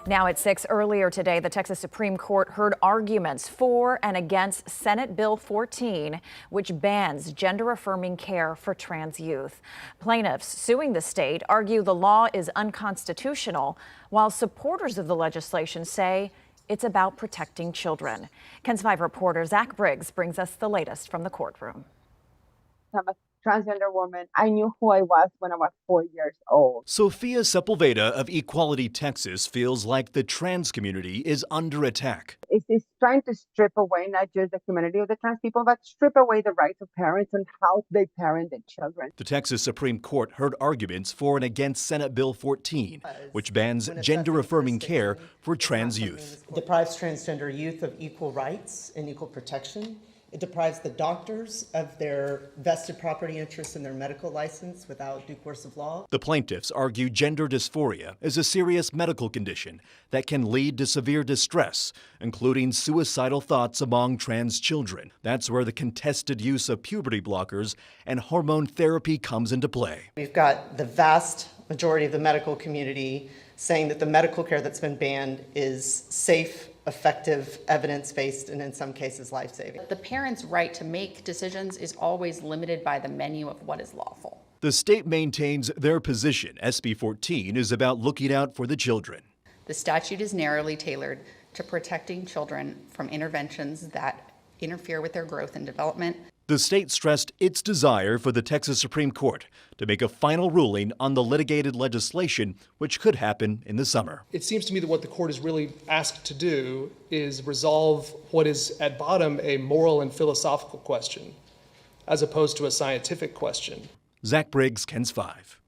Now at 6 earlier today, the Texas Supreme Court heard arguments for and against Senate Bill 14, which bans gender-affirming care for trans youth. Plaintiffs suing the state argue the law is unconstitutional, while supporters of the legislation say it's about protecting children. KENS 5 reporter Zach Briggs brings us the latest from the courtroom. I'm a transgender woman. I knew who I was when I was 4 years old. Sophia Sepulveda of Equality, Texas feels like the trans community is under attack. It's trying to strip away not just the community of the trans people, but strip away the rights of parents and how they parent their children. The Texas Supreme Court heard arguments for and against Senate Bill 14, which bans gender-affirming care for trans youth. It deprives transgender youth of equal rights and equal protection. It deprives the doctors of their vested property interests in their medical license without due course of law. The plaintiffs argue gender dysphoria is a serious medical condition that can lead to severe distress, including suicidal thoughts among trans children. That's where the contested use of puberty blockers and hormone therapy comes into play. We've got the vast majority of the medical community saying that the medical care that's been banned is safe, effective, evidence-based, and in some cases life-saving. The parent's right to make decisions is always limited by the menu of what is lawful. The state maintains their position. SB 14 is about looking out for the children. The statute is narrowly tailored to protecting children from interventions that interfere with their growth and development. The state stressed its desire for the Texas Supreme Court to make a final ruling on the litigated legislation, which could happen in the summer. It seems to me that what the court is really asked to do is resolve what is at bottom a moral and philosophical question, as opposed to a scientific question. Zach Briggs, KENS 5.